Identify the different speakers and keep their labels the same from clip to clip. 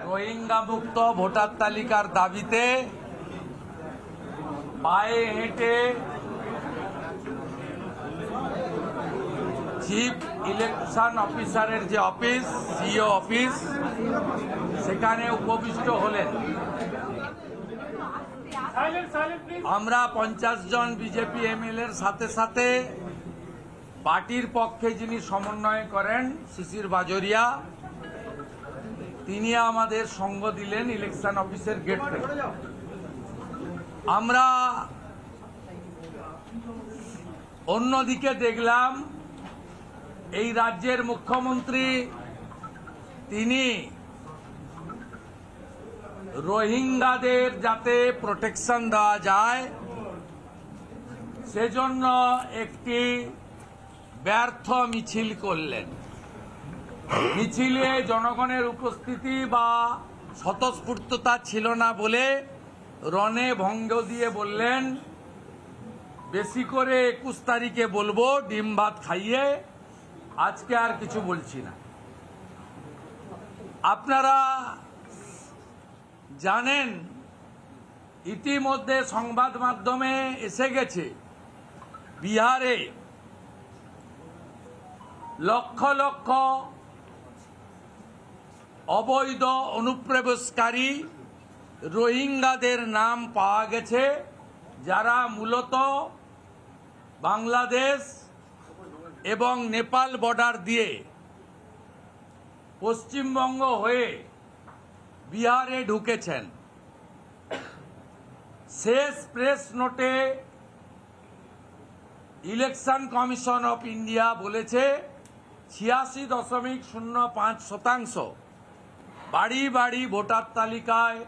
Speaker 1: রোহিঙ্গা মুক্ত ভোটার তালিকার দাবিতে পায়ে হেঁটে চিফ ইলেকশন অফিসারের যে অফিস, সিইও অফিস, সেখানে উপবিষ্ট হলেন। আমরা 50 জন বিজেপি এমএলএর সাথে সাথে পার্টির পক্ষে যিনি সমন্বয় করেন শিশির বাজোরিয়া, তিনি আমাদের সঙ্গ দিলেন ইলেকশন অফিসের গেট থেকে। আমরা অন্যদিকে দেখলাম এই রাজ্যের মুখ্যমন্ত্রী তিনি রোহিঙ্গাদের যাতে প্রোটেকশন দেওয়া যায় সেজন্য একটি ব্যর্থ মিছিল করলেন। মিছিলে জনগণের উপস্থিতি বা স্বতঃস্ফূর্ততা ছিল না বলে রণে ভঙ্গ দিয়ে বললেন, বেশি করে 21 তারিখে বলবো, ডিম ভাত খাইয়ে, আজকে আর কিছু বলছি না। আপনারা জানেন ইতিমধ্যে সংবাদ মাধ্যমে এসে গেছে বিহারে লক্ষ লক্ষ অবৈধ অনুপ্রবেশকারী রোহিঙ্গাদের নাম পাওয়া গেছে, যারা মূলত বাংলাদেশ এবং নেপাল বর্ডার দিয়ে পশ্চিমবঙ্গ হয়ে বিহারে ঢুকেছেন। শেষ প্রেস নোটে ইলেকশন কমিশন অফ ইন্ডিয়া বলেছে 86.05% বাড়ি বাড়ি ভোটার তালিকায়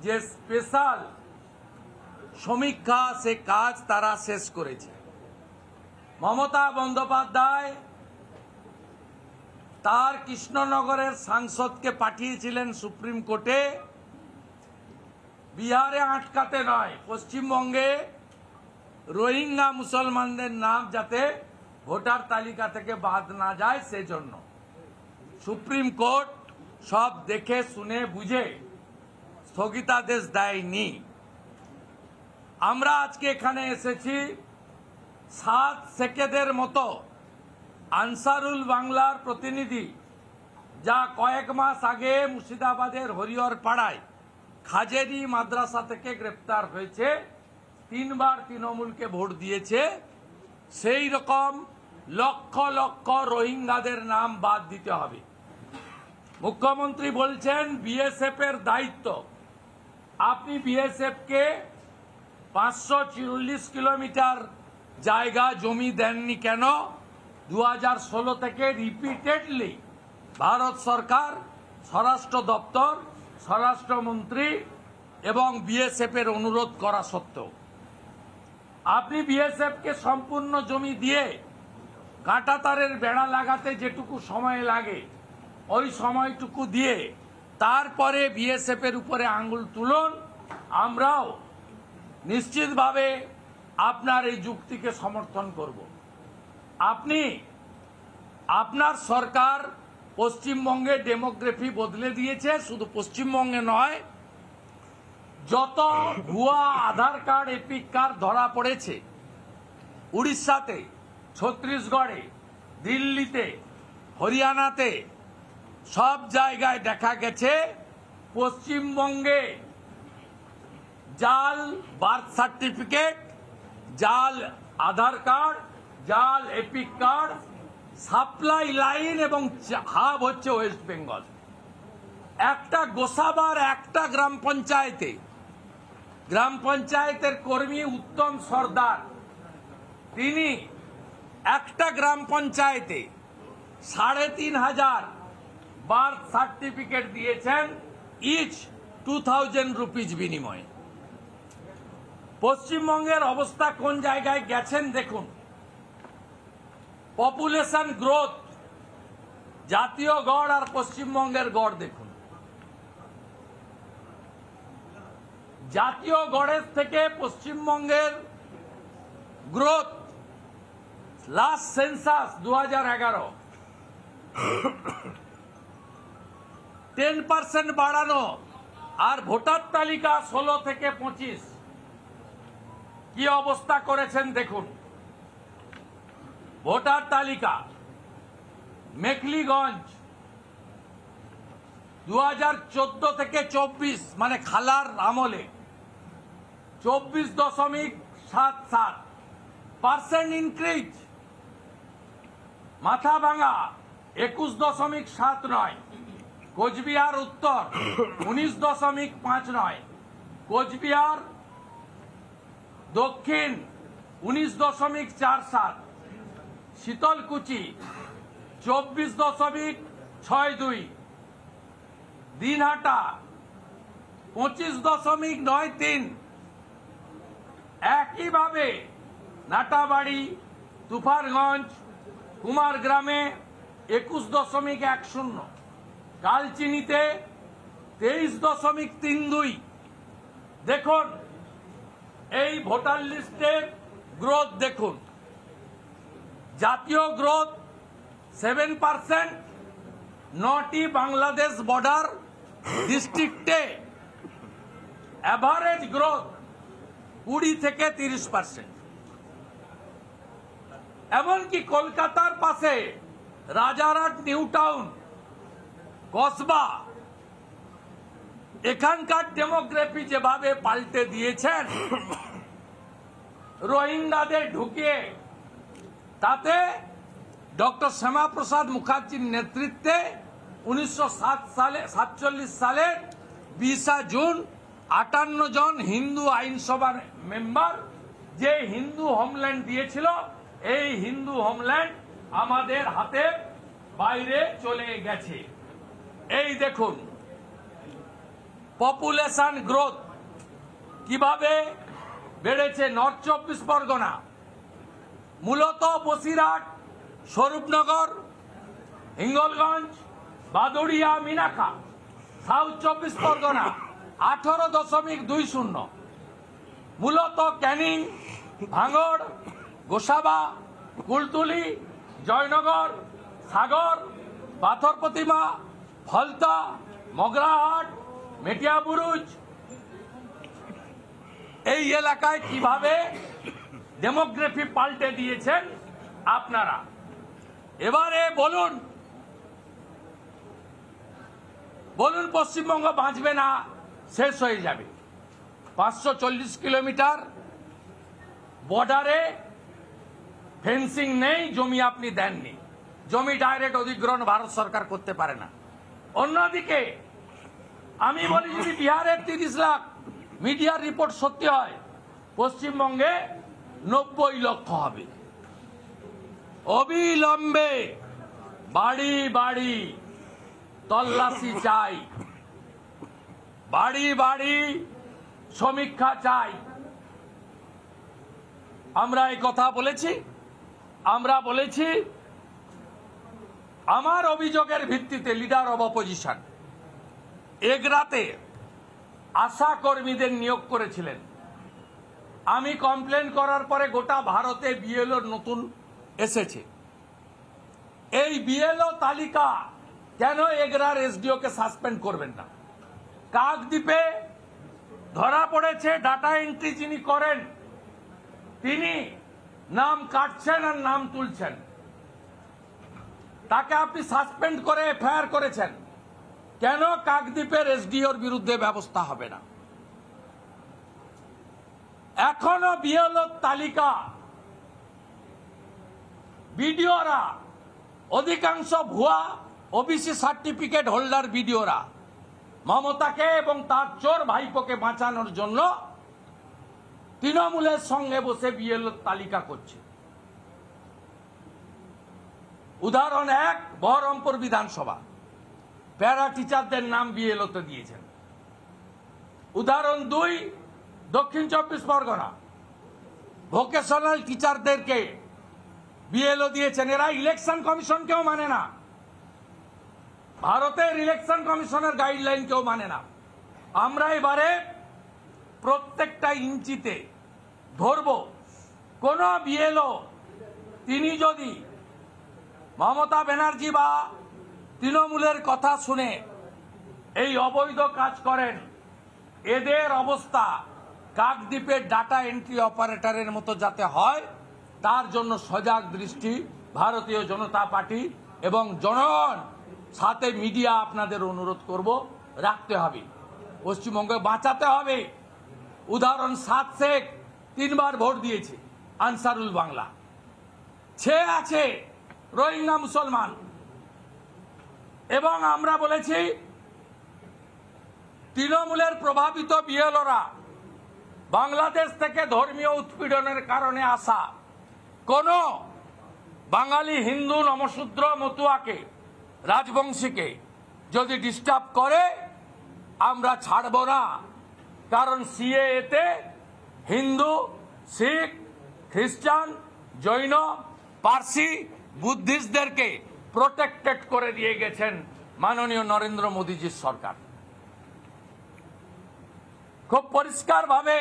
Speaker 1: যে স্পেশাল সমীক্ষা, সে কাজ তারা শেষ করেছে। মমতা বন্দ্যোপাধ্যায় তার কৃষ্ণনগরের সাংসদকে পাঠিয়েছিলেন সুপ্রিম কোর্টে, বিহারে আটকাতে নয়, পশ্চিমবঙ্গে রোহিঙ্গা মুসলমানদের নাম যাতে ভোটার তালিকা থেকে বাদ না যায় সেজন্য। সুপ্রিম কোর্ট সব দেখে শুনে বুঝে স্থগিতাদেশ দেয়নি। আমরা আজকে এখানে এসেছি 7 সেকেদের মতো আনসারুল বাংলার প্রতিনিধি, যা কয়েক মাস আগে মুর্শিদাবাদের হরিহর পাড়ায় খাজেরি মাদ্রাসা থেকে গ্রেপ্তার হয়েছে, 3 বার তৃণমূলকে ভোট দিয়েছে, সেই রকম লক্ষ লক্ষ রোহিঙ্গাদের নাম বাদ দিতে হবে। মুখ্যমন্ত্রী বলছেন বিএসএফ এর দায়িত্ব। আপনি বিএসএফ কে 540 কিলোমিটার জায়গা জমি দেননি কেন? 2016 থেকে রিপিটেডলি ভারত সরকার, স্বরাষ্ট্র দপ্তর, স্বরাষ্ট্রমন্ত্রী এবং বিএসএফ এর অনুরোধ করা সত্ত্বেও আপনি বিএসএফ কে সম্পূর্ণ জমি দিয়ে কাঁটাতারের বেড়া লাগাতে যেটুকু সময় লাগে ওই সময়টুকু দিয়ে তারপরে বিএসএফ এর উপরে আঙ্গুল তুলুন। আমরাও নিশ্চিতভাবে আপনার এই যুক্তিকে সমর্থন করব। আপনি, আপনার সরকার পশ্চিমবঙ্গে ডেমোগ্রাফি বদলে দিয়েছে, শুধু পশ্চিমবঙ্গে নয়, যত ভুয়া আধার কার্ড, এপিক কার্ড ধরা পড়েছে উড়িষ্যাতে, ছত্তিশগড়ে, দিল্লিতে, হরিয়ানাতে, সব জায়গায় দেখা গেছে পশ্চিমবঙ্গে জাল বার্থ সার্টিফিকেট, জাল আধার কার্ড, জাল এপিক কার্ড, সাপ্লাই লাইন এবং হাব হচ্ছে ওয়েস্ট বেঙ্গল। একটা গোসাবার একটা গ্রাম পঞ্চায়েতের কর্মী উত্তম সর্দার, তিনি একটা গ্রাম পঞ্চায়েতে 3,500 বার্থ সার্টিফিকেট দিয়েছেন, ইচ 2000 রুপিজ বিনিময়ে। পশ্চিমবঙ্গের অবস্থা কোন জায়গায় গেছেন দেখুন। পপুলেশন গ্রোথ, জাতীয় গড় আর পশ্চিমবঙ্গের গড় দেখুন। জাতীয় গড়ের থেকে পশ্চিমবঙ্গের গ্রোথ লাস্ট সেন্সাস 2011 10% বাড়ানো, আর ভোটার তালিকা 16 থেকে 25 কি অবস্থা করেছেন দেখুন। ভোটার তালিকা মেখলিগঞ্জ 2014 থেকে 24 মানে খালার আমলে 24.77% ইনক্রিজ। মাথাভাঙা 21.79, কোচবিহার উত্তর 19.59, কোচবিহার দক্ষিণ 19.47, শীতলকুচি 24.62, দিনহাটা 25.93, একইভাবে নাটাবাড়ি, তুফারগঞ্জ, কুমারগ্রামে 21.10, কালচিনিতে 23.32। দেখুন এই ভোটার লিস্টের গ্রোথ দেখুন। জাতীয় গ্রোথ 7%, 9টি বাংলাদেশ বর্ডার ডিস্ট্রিক্টে এভারেজ গ্রোথ 20 থেকে 30%। এমনকি কলকাতার পাশে রাজারহাট, নিউ টাউন, কসবা, এখানকার ডেমোগ্রাফি যেভাবে পাল্টে দিয়েছেন রোহিঙ্গাদের ঢুকিয়ে, তাতে ডক্টর শ্যামাপ্রসাদ মুখার্জির নেতৃত্বে 1947 সালের 20 জুন 58 জন হিন্দু আইনসভার মেম্বার যে হিন্দু হোমল্যান্ড দিয়েছিল, এই হিন্দু হোমল্যান্ড আমাদের হাতের বাইরে চলে গেছে। এই দেখুন পপুলেশন গ্রোথ কিভাবে বেড়েছে। নর্থ 24 পরগনা মূলত বসিরহাট, স্বরূপনগর, হিঙ্গলগঞ্জ, বাদুড়িয়া, মিনাখা। সাউথ 24 পরগনা 18.20, মূলত ক্যানিং, ভাঙড়, গোসাবা, কুলতুলি, জয়নগর, সাগর, পাথর প্রতিমা, ফলতা, মগরাহাট, মেটিয়াবুরুজ। এই এলাকায় কিভাবে ডেমোগ্রাফি পাল্টে দিয়েছেন আপনারা। এবারে বলুন পশ্চিমবঙ্গ বাঁচবে না, শেষ হয়ে যাবে। 540 কিলোমিটার বর্ডারে ফেন্সিং নেই, জমি আপনি দেননি, জমি ডাইরেক্ট অধিগ্রহণ ভারত সরকার করতে পারে না। অন্যদিকে আমি বলি যদি বিহারের 30 লাখ মিডিয়ার রিপোর্ট সত্যি হয়, পশ্চিমবঙ্গে 90 লক্ষ হবে। অবিলম্বে বাড়ি বাড়ি তল্লাশি চাই, বাড়ি বাড়ি সমীক্ষা চাই। আমরা এই কথা বলেছি, আমরা বলেছি আমার অভিযোগের ভিত্তিতে লিডার অব অপোজিশন এগরাতে আশা কর্মীদের নিয়োগ করেছিলেন। আমি কমপ্লেন করার পরে গোটা ভারতে বিএলওর নতুন এসেছে। এই বিএলও তালিকা কেন এগরার এসডিওকে সাসপেন্ড করবেন না? কাকদ্বীপে ধরা পড়েছে ডাটা এন্ট্রি যিনি করেন, তিনি নাম কাটছেন আর নাম তুলছেন, তাকে আপনি সাসপেন্ড করে এফআইআর করেছেন। কেন কাকদ্বীপের এসডিওর বিরুদ্ধে ব্যবস্থা হবে না? এখনো বিএলও তালিকা বিডিওরা অধিকাংশ ভুয়া ওবিসি সার্টিফিকেট হোল্ডার বিডিওরা মমতাকে এবং তার চোর ভাইপোকে বাঁচানোর জন্য তৃণমূলের সঙ্গে বসে বিএলও তালিকা করছে। উদাহরণ 1, বহরমপুর বিধানসভা প্যারা টিচারদের নাম বিএলওতে দিয়েছেন। উদাহরণ 2, দক্ষিণ 24 পরগনা ভোকেশনাল টিচারদেরকে বিএলও দিয়েছেন। এরা ইলেকশন কমিশনকেও মানে না, ভারতের ইলেকশন কমিশনের গাইডলাইন কেউ মানে না। আমরা এবারে প্রত্যেকটা ইঞ্চিতে ধরব। কোন বিএলও তিনি যদি মমতা ব্যানার্জি বা তৃণমূলের কথা শুনে এই অবৈধ কাজ করেন, এদের অবস্থা কাকদ্বীপের ডাটা এন্ট্রি অপারেটরের মতো যাতে হয় তার জন্য সজাগ দৃষ্টি ভারতীয় জনতা পার্টি এবং জনগণ সাথে মিডিয়া আপনাদের অনুরোধ করব রাখতে হবে। পশ্চিমবঙ্গে বাঁচাতে হবে। উদাহরণ 7 শেখ 3 বার ভোট দিয়েছে আনসারুল বাংলা, ছে আছে রোহিঙ্গা মুসলমান। এবং আমরা বলেছি তৃণমূলের প্রভাবিত বিএলওরা বাংলাদেশ থেকে ধর্মীয় উৎপীড়নের কারণে আসা কোন বাঙালি হিন্দু নমশূদ্র মতুয়াকে রাজবংশীকে যদি ডিস্টার্ব করে আমরা ছাড়ব না। কারণ সিএএতে হিন্দু, শিখ, খ্রিস্টান, জৈন, পার্সি, বুদ্ধিস্টদেরকে প্রোটেক্টেড করে দিয়ে গেছেন মাননীয় নরেন্দ্র মোদীজির সরকার। খুব পরিষ্কারভাবে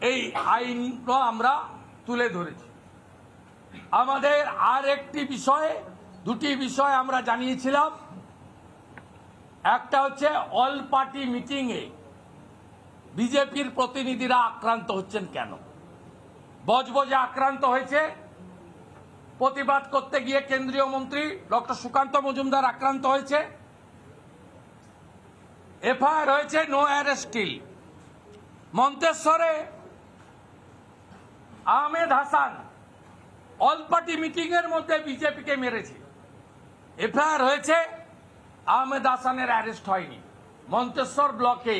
Speaker 1: এই আইন আমরা তুলে ধরেছি। আমাদের আর একটি বিষয়ে, দুটি বিষয় আমরা জানিয়েছিলাম। একটা হচ্ছে অল পার্টি মিটিংয়ে বিজেপির প্রতিনিধিরা আক্রান্ত হচ্ছেন কেন। বজবজে আক্রান্ত হয়েছে, প্রতিবাদ করতে গিয়ে কেন্দ্রীয় মন্ত্রী ডক্টর সুকান্ত মজুমদার আক্রান্ত হয়েছে, এফআইআর হয়েছে, নো অ্যারেস্ট টিল। মন্তেশ্বরে Ahmed Hasan all party meeting এর মধ্যে বিজেপিকে মেরেছে, এফআইআর হয়েছে, আহমেদ হাসানের অ্যারেস্ট হয়নি। মন্তেশ্বর ব্লকে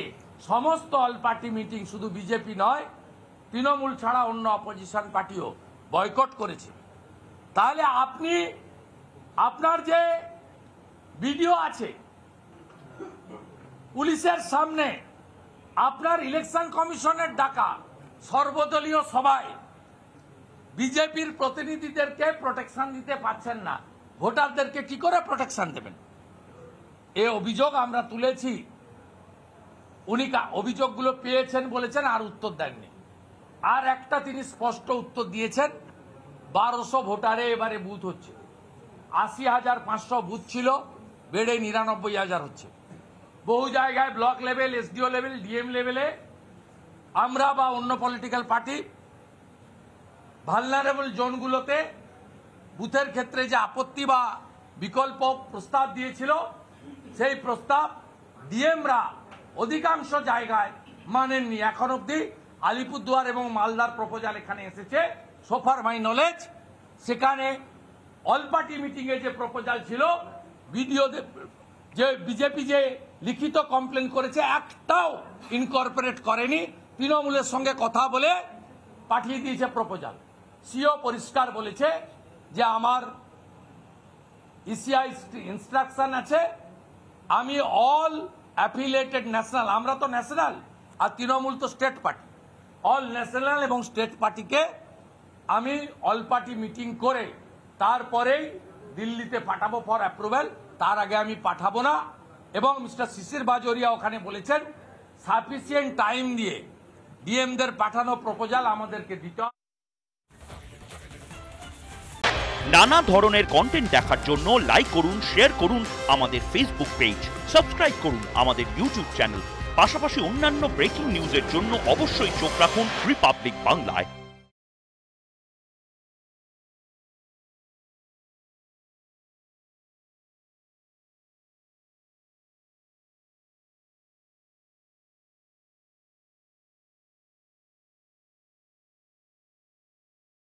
Speaker 1: সমস্ত অল পার্টি মিটিং, শুধু বিজেপি নয় তৃণমূল ছাড়া অন্য অপোজিশন পার্টিও বয়কট করেছে। তাহলে আপনি আপনার যে ভিডিও আছে পুলিশের সামনে, আপনার ইলেকশন কমিশনের ডাকা সর্বদলীয় সভায় বিজেপির প্রতিনিধিদেরকে প্রোটেকশন দিতে পারছেন না, ভোটারদেরকে কি করে প্রোটেকশন দেবেন? এই অভিযোগ আমরা তুলেছি। উনি অভিযোগগুলো পেয়েছেন বলেছেন, আর উত্তর দেননি। আর একটা তিনি স্পষ্ট উত্তর দিয়েছেন, 1200 ভোটারে এবারে বুথ হচ্ছে। 80,500 বুথ ছিল, বেড়ে 99,000 হচ্ছে। বহু জায়গায় block level, SDO level, DM লেভেলে আমরা বা অন্য পলিটিক্যাল পার্টি ভালনারেবল জোনগুলোতে বুথের ক্ষেত্রে যে আপত্তি বা বিকল্প প্রস্তাব দিয়েছিল, সেই প্রস্তাব ডিএমরা অধিকাংশ জায়গায় মানেননি। এখন অব্দি আলিপুরদুয়ার এবং মালদার প্রপোজাল এখানে এসেছে, সোফার মাই নলেজ। সেখানে অল পার্টি মিটিংয়ে যে প্রপোজাল ছিল, ভিডিও যে বিজেপি যে লিখিত কমপ্লেন করেছে একটাও ইনকর্পোরেট করেনি। তৃণমূলের সঙ্গে কথা বলে পাঠিয়ে দিয়েছে প্রপোজাল। সিও পরিষ্কার বলেছে যে আমার ইসিআই ইনস্ট্রাকশন আছে, আমি অল অ্যাফিলিয়েটেড ন্যাশনাল, আমরা তো ন্যাশনাল আর তৃণমূল তো স্টেট পার্টি, অল ন্যাশনাল এবং স্টেট পার্টিকে আমি অল পার্টি মিটিং করে তারপরেই দিল্লিতে পাঠাবো ফর অ্যাপ্রুভেল, তার আগে আমি পাঠাবো না। এবং মিস্টার শিশির বাজোরিয়া ওখানে বলেছেন সাফিসিয়েন্ট টাইম দিয়ে ডিএমদের পাঠানো প্রপোজাল আমাদেরকে দিতে হবে।
Speaker 2: নানা ধরনের কন্টেন্ট দেখার জন্য লাইক করুন, শেয়ার করুন আমাদের ফেসবুক পেজ, সাবস্ক্রাইব করুন আমাদের ইউটিউব চ্যানেল। পাশাপাশি অন্যান্য ব্রেকিং নিউজের জন্য অবশ্যই চোখ রাখুন রিপাবলিক বাংলায়।